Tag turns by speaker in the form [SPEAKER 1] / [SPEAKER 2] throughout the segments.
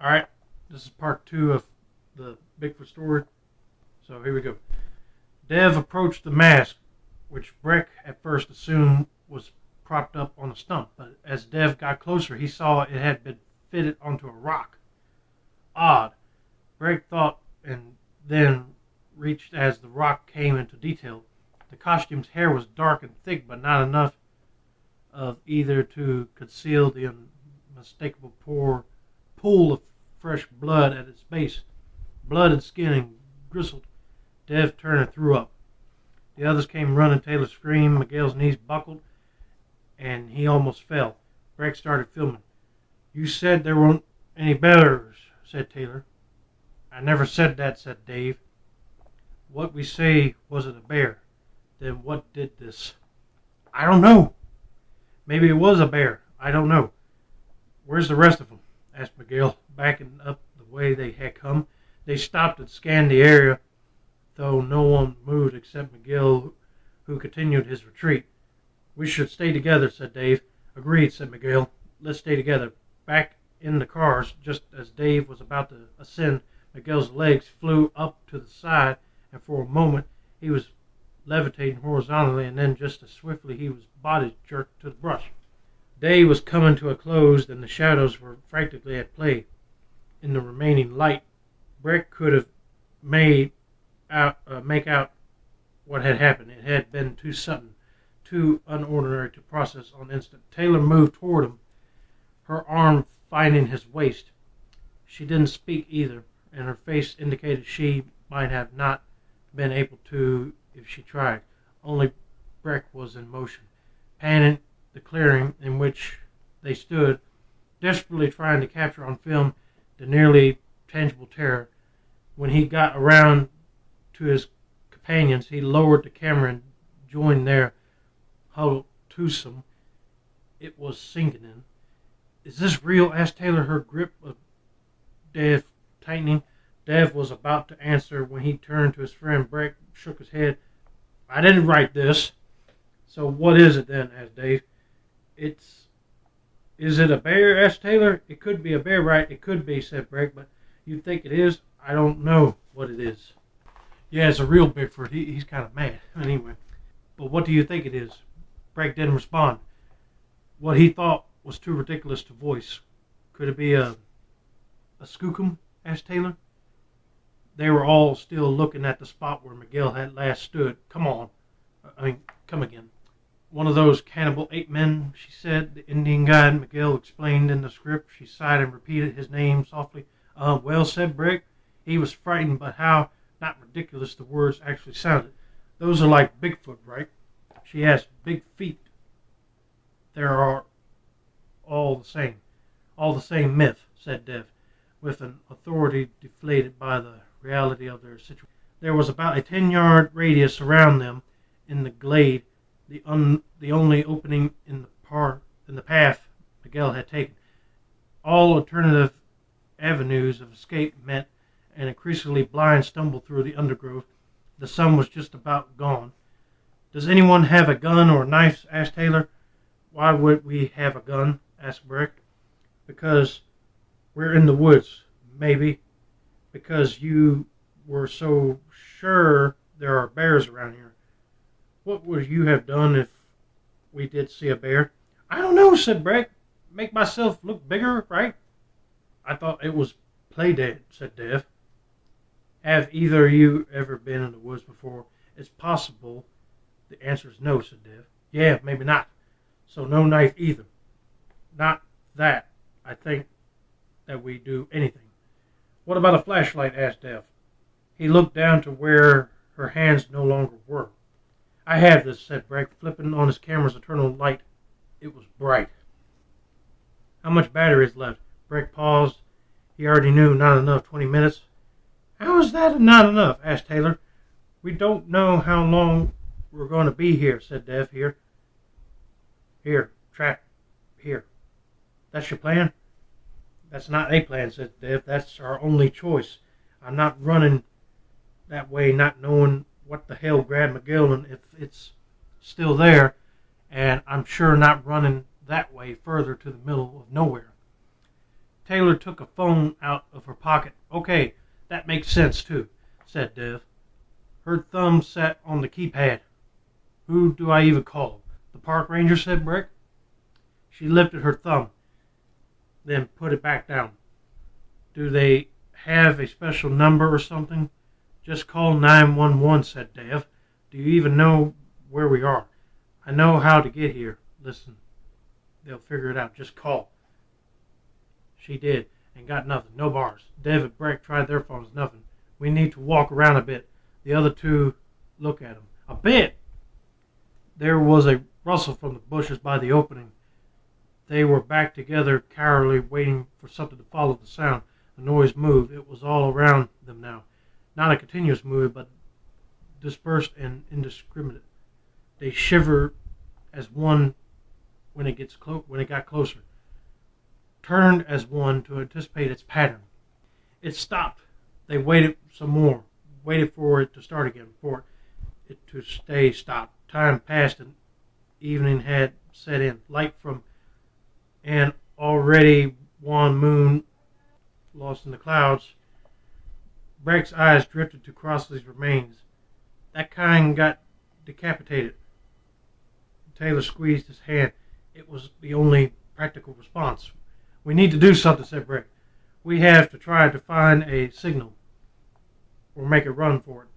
[SPEAKER 1] Alright, this is part 2 of the Bigfoot story. So here we go. Dev approached the mask, which Breck at first assumed was propped up on a stump, but as Dev got closer, he saw it had been fitted onto a rock. Odd, Breck thought, and then reached as the rock came into detail. The costume's hair was dark and thick, but not enough of either to conceal the unmistakable pool of fresh blood at its base. Blood and skin and gristled. Dev turned and threw up. The others came running. Taylor screamed. Miguel's knees buckled, and he almost fell. Breck started filming. "You said there weren't any bears," said Taylor. "I never said that," said Dave. "What we say wasn't a bear. Then what did this?" "I don't know. Maybe it was a bear. I don't know." "Where's the rest of them?" asked Miguel, backing up the way they had come. They stopped and scanned the area, though no one moved except Miguel, who continued his retreat. "We should stay together," said Dave. "Agreed," said Miguel. "Let's stay together." Back in the cars, just as Dave was about to ascend, Miguel's legs flew up to the side, and for a moment he was levitating horizontally, and then just as swiftly he was body jerked to the brush. Day was coming to a close, and the shadows were frantically at play. In the remaining light, Breck could have make out what had happened. It had been too sudden, too unordinary to process on the instant. Taylor moved toward him, her arm finding his waist. She didn't speak either, and her face indicated she might have not been able to if she tried. Only Breck was in motion, panning the clearing in which they stood, desperately trying to capture on film the nearly tangible terror. When he got around to his companions, he lowered the camera and joined their huddled twosome. It was sinking in. "Is this real?" asked Taylor, her grip of Dev tightening. Dev was about to answer when he turned to his friend. Breck shook his head. "I didn't write this." "So what is it then?" asked Dave. Is it a bear?" asked Taylor. "It could be a bear, right?" "It could be," said Breck, "but you think it is?" "I don't know what it is." "Yeah, it's a real Bigfoot. He's kind of mad." Anyway, "But what do you think it is?" Breck didn't respond. What he thought was too ridiculous to voice. "Could it be a skookum?" asked Taylor. They were all still looking at the spot where Miguel had last stood. Come again. "One of those cannibal ape men," she said. "The Indian guide," Miguel explained in the script. She sighed and repeated his name softly. Well," said Breck. He was frightened, but how not ridiculous the words actually sounded. "Those are like Bigfoot, right?" She asked. "Big feet. There are all the same myth," said Dev, with an authority deflated by the reality of their situation. There was about a 10-yard radius around them in the glade, the only opening in the path Miguel had taken. All alternative avenues of escape met an increasingly blind stumble through the undergrowth. The sun was just about gone. "Does anyone have a gun or knives?" asked Taylor. "Why would we have a gun?" asked Breck. "Because we're in the woods, maybe. Because you were so sure there are bears around here. What would you have done if we did see a bear?" "I don't know," said Breck. "Make myself look bigger, right?" "I thought it was play dead," said Dev. "Have either of you ever been in the woods before?" "It's possible." "The answer is no," said Dev. "Yeah, maybe not. So no knife either." "Not that I think that we do anything." "What about a flashlight?" asked Dev. He looked down to where her hands no longer were. "I have this," said Breck, flipping on his camera's eternal light. It was bright. "How much battery is left?" Breck paused. He already knew not enough. 20 minutes. "How is that not enough?" asked Taylor. "We don't know how long we're going to be here," said Dev. Here, trapped here. "That's your plan?" "That's not a plan," said Dev. "That's our only choice. I'm not running that way, not knowing what the hell grabbed Miguel and if it's still there, and I'm sure not running that way further to the middle of nowhere." Taylor took a phone out of her pocket. Okay, that makes sense too, said Dev. Her thumb sat on the keypad. Who do I even call? The park ranger, said Brick. She lifted her thumb, then put it back down. Do they have a special number or something? Just call 911, said Dev. Do you even know where we are? I know how to get here. Listen, they'll figure it out. Just call. She did, and got nothing. No bars. Dev and Breck tried their phones. Nothing. We need to walk around a bit. The other two look at him. A bit? There was a rustle from the bushes by the opening. They were back together, cowardly, waiting for something to follow the sound. The noise moved. It was all around them now. Not a continuous movement, but dispersed and indiscriminate. They shivered as one when it got closer. Turned as one to anticipate its pattern. It stopped. They waited some more. Waited for it to start again. For it to stay stopped. Time passed and evening had set in. Light from an already wan moon lost in the clouds. Breck's eyes drifted to Crossley's remains. That kind got decapitated. Taylor squeezed his hand. It was the only practical response. We need to do something, said Breck. We have to try to find a signal. Or make a run for it.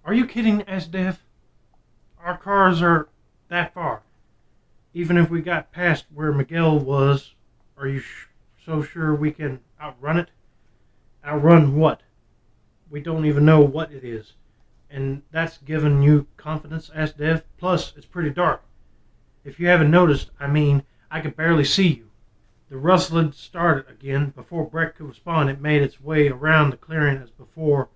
[SPEAKER 1] Are you kidding? Asked Dev. Our cars are that far. Even if we got past where Miguel was, are you so sure we can outrun it? Outrun what? We don't even know what it is. And that's giving you confidence, asked Dev. Plus, it's pretty dark. If you haven't noticed, I can barely see you. The rustling started again. Before Breck could respond, it made its way around the clearing as before.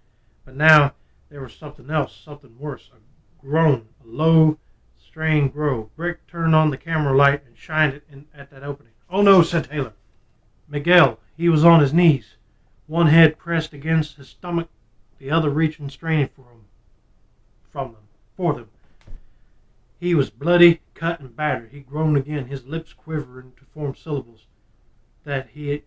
[SPEAKER 1] But now there was something else, something worse. A groan, a low, strained groan. Breck turned on the camera light and shined it at that opening. Oh no, said Taylor. Miguel, he was on his knees. One head pressed against his stomach, the other reaching, straining for them. He was bloody, cut, and battered. He groaned again, his lips quivering to form syllables that he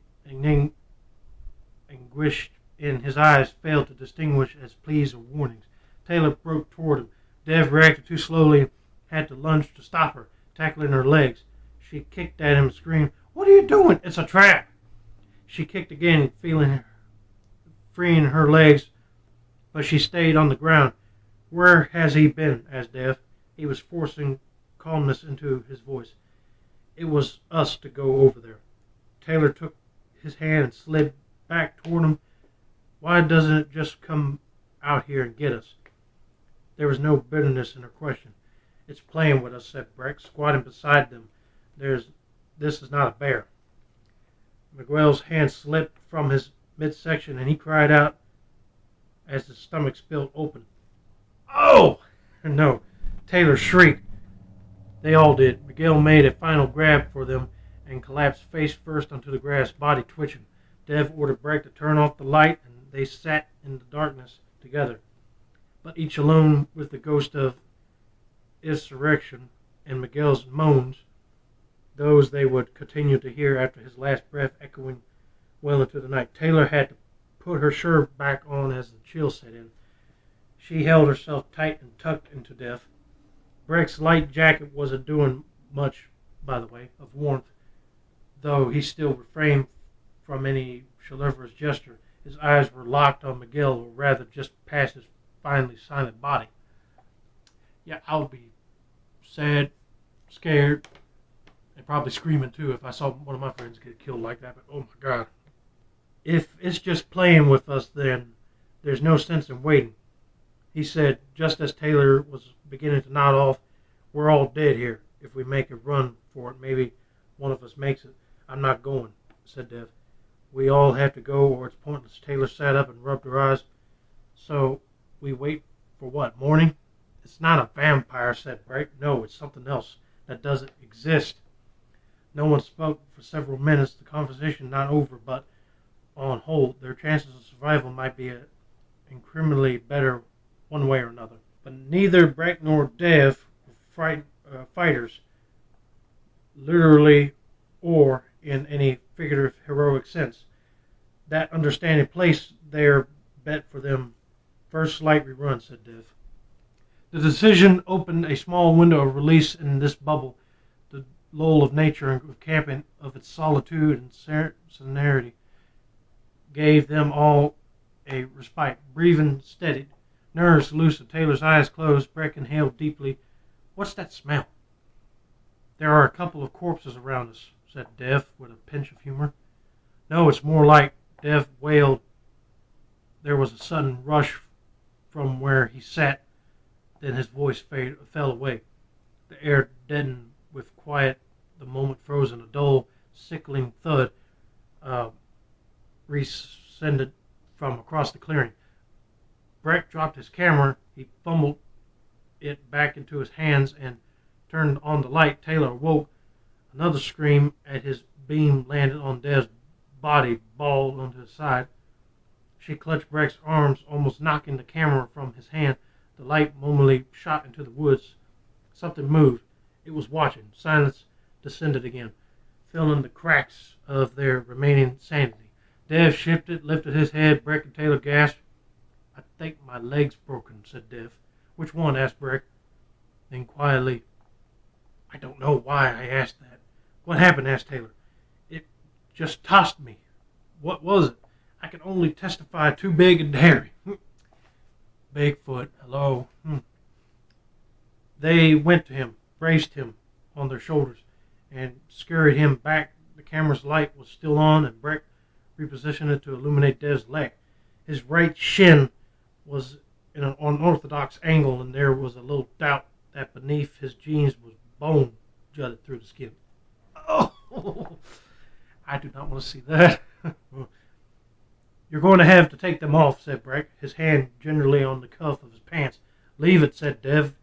[SPEAKER 1] anguished in. His eyes failed to distinguish as pleas or warnings. Taylor broke toward him. Dev reacted too slowly, had to lunge to stop her, tackling her legs. She kicked at him and screamed, "What are you doing? It's a trap!" She kicked again, freeing her legs, but she stayed on the ground. Where has he been? Asked Dev. He was forcing calmness into his voice. It was us to go over there. Taylor took his hand and slid back toward him. Why doesn't it just come out here and get us? There was no bitterness in her question. It's playing with us, said Breck, squatting beside them. This is not a bear. Miguel's hand slipped from his midsection and he cried out as his stomach spilled open. Oh! No. Taylor shrieked. They all did. Miguel made a final grab for them and collapsed face first onto the grass, body twitching. Dev ordered Breck to turn off the light, and they sat in the darkness together, but each alone with the ghost of insurrection and Miguel's moans, those they would continue to hear after his last breath echoing well into the night. Taylor had to put her shirt back on as the chill set in. She held herself tight and tucked into Dev. Breck's light jacket wasn't doing much, by the way, of warmth, though he still refrained from any chivalrous gesture. His eyes were locked on Miguel, or rather just past his finally silent body. Yeah, I would be sad, scared, and probably screaming too if I saw one of my friends get killed like that, but oh my God. If it's just playing with us, then there's no sense in waiting. He said, just as Taylor was beginning to nod off, we're all dead here. If we make a run for it, maybe one of us makes it. I'm not going, said Dev. We all have to go or it's pointless. Taylor sat up and rubbed her eyes. So we wait for what, morning? It's not a vampire, said Breck. No, it's something else that doesn't exist. No one spoke for several minutes, the conversation not over, but on hold. Their chances of survival might be incrementally better one way or another. But neither Breck nor Dev were fighters, literally or in any figurative heroic sense. That understanding place their bet for them. First light rerun, said Dev. The decision opened a small window of release in this bubble, the lull of nature and of camping, of its solitude and serenity, gave them all a respite. Breathing steadied, nerves loosened, Taylor's eyes closed. Breck inhaled deeply. What's that smell? There are a couple of corpses around us, said Dev with a pinch of humor. No, it's more like, Dev wailed. There was a sudden rush from where he sat, then his voice fell away. The air deadened with quiet, the moment frozen. A dull, sickling thud rescinded from across the clearing. Breck dropped his camera. He fumbled it back into his hands and turned on the light. Taylor awoke. Another scream at his beam landed on Dev's body, balled onto his side. She clutched Breck's arms, almost knocking the camera from his hand. The light momentarily shot into the woods. Something moved. It was watching. Silence descended again, filling the cracks of their remaining sanity. Dev shifted, lifted his head. Breck and Taylor gasped. I think my leg's broken, said Dev. Which one? Asked Breck. Then quietly, I don't know why I asked that. What happened? Asked Taylor. It just tossed me. What was it? I can only testify too big and hairy. Bigfoot, hello. They went to him, braced him on their shoulders, and scurried him back. The camera's light was still on, and Breck repositioned it to illuminate Dev's leg. His right shin was in an unorthodox angle, and there was a little doubt that beneath his jeans was bone jutted through the skin. Oh, I do not want to see that. You're going to have to take them off, said Breck, his hand gingerly on the cuff of his pants. Leave it, said Dev.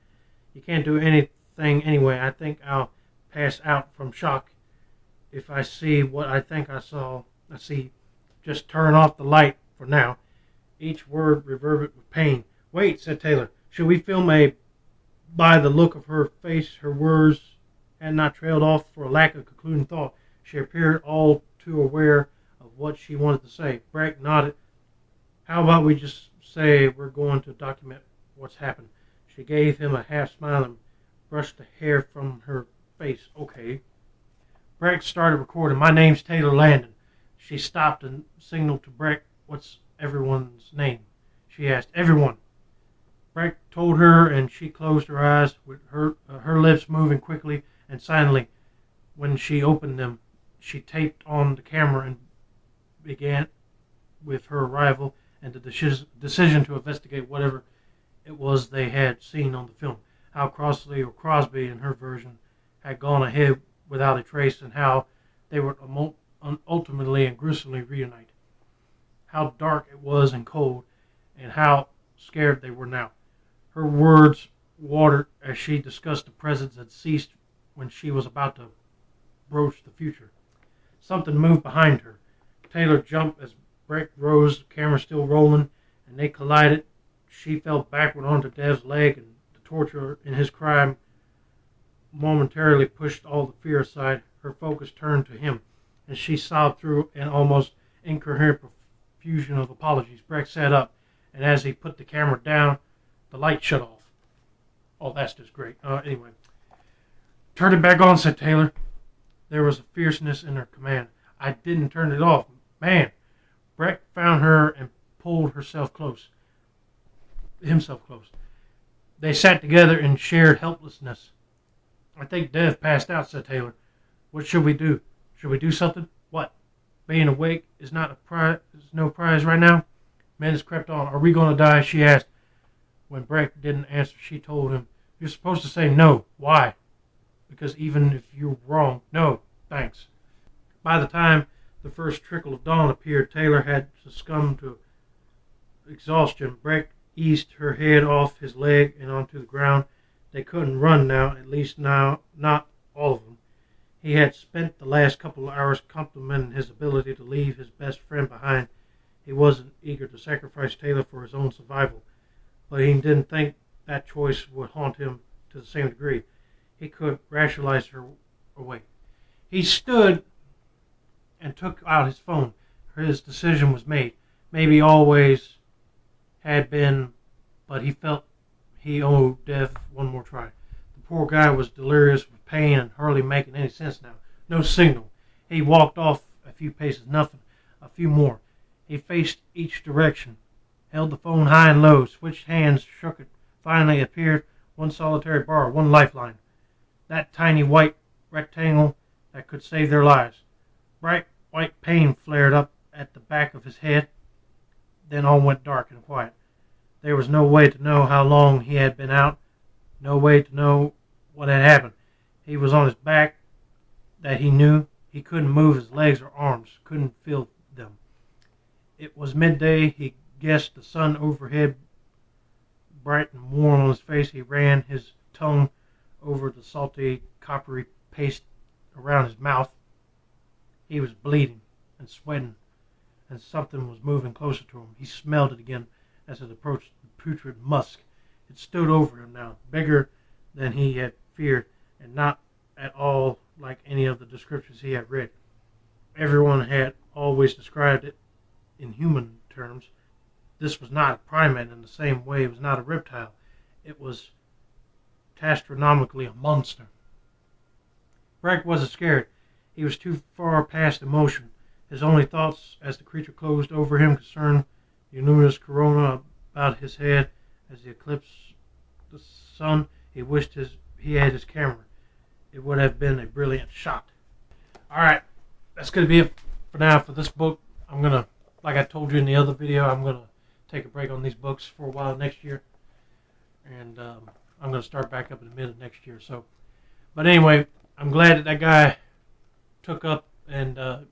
[SPEAKER 1] You can't do anything anyway. I think I'll pass out from shock if I see what I think I see. Just turn off the light for now. Each word reverberated with pain. Wait, said Taylor. Should we film a... By the look of her face, her words had not trailed off for a lack of concluding thought. She appeared all too aware of what she wanted to say. Breck nodded. How about we just say we're going to document what's happened? She gave him a half smile and brushed the hair from her face. Okay. Breck started recording. My name's Taylor Landon. She stopped and signaled to Breck. What's everyone's name? She asked. Everyone. Breck told her, and she closed her eyes, with her lips moving quickly and silently. When she opened them, she taped on the camera and began with her arrival and the decision to investigate whatever it was they had seen on the film. How Crossley or Crosby, in her version, had gone ahead without a trace, and how they would ultimately and gruesomely reunite. How dark it was and cold, and how scared they were now. Her words watered as she discussed the present had ceased when she was about to broach the future. Something moved behind her. Taylor jumped as Breck rose, the camera still rolling, and they collided. She fell backward onto Dev's leg, and the torture in his cry momentarily pushed all the fear aside. Her focus turned to him, and she sobbed through an almost incoherent profusion of apologies. Breck sat up, and as he put the camera down, the light shut off. Oh, that's just great. Anyway. Turn it back on, said Taylor. There was a fierceness in her command. I didn't turn it off. Man. Breck found her and pulled himself close. They sat together in shared helplessness. I think Dev passed out, said Taylor. What should we do? Should we do something? What? Being awake is not a prize. Is no prize right now. Minutes crept on. Are we going to die? She asked. When Breck didn't answer, she told him, You're supposed to say no. Why? Because even if you're wrong, no, thanks. By the time the first trickle of dawn appeared, Taylor had succumbed to exhaustion. Breck eased her head off his leg and onto the ground. They couldn't run now, at least now, not all of them. He had spent the last couple of hours complimenting his ability to leave his best friend behind. He wasn't eager to sacrifice Taylor for his own survival, but he didn't think that choice would haunt him to the same degree. He could rationalize her away. He stood and took out his phone. his decision was made. Maybe always had been, but he felt he owed death one more try. The poor guy was delirious with pain and hardly making any sense now. No signal. He walked off a few paces, nothing. A few more. He faced each direction, held the phone high and low, switched hands, shook it. Finally appeared one solitary bar, one lifeline. That tiny white rectangle that could save their lives. Bright white pain flared up at the back of his head. Then all went dark and quiet. There was no way to know how long he had been out, no way to know what had happened. He was on his back, that he knew. He couldn't move his legs or arms, couldn't feel them. It was midday. He guessed the sun overhead, bright and warm on his face. He ran his tongue over the salty, coppery paste around his mouth. He was bleeding and sweating, and something was moving closer to him. He smelled it again as it approached the putrid musk. It stood over him now, bigger than he had feared, and not at all like any of the descriptions he had read. Everyone had always described it in human terms. This was not a primate in the same way. It was not a reptile. It was astronomically a monster. Breck wasn't scared. He was too far past emotion. His only thoughts as the creature closed over him concerned the luminous corona about his head as he eclipsed the sun. He wished he had his camera. It would have been a brilliant shot. Alright, that's going to be it for now for this book. I'm going to, like I told you in the other video, I'm going to take a break on these books for a while next year. And I'm going to start back up in the middle of next year. But anyway, I'm glad that guy took up and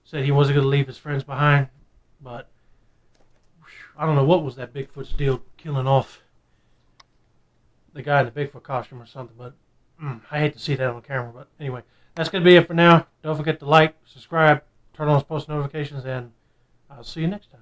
[SPEAKER 1] said he wasn't going to leave his friends behind. But I don't know what was that Bigfoot's deal, killing off the guy in the Bigfoot costume or something. But I hate to see that on camera. But anyway, that's going to be it for now. Don't forget to like, subscribe, turn on post notifications, and I'll see you next time.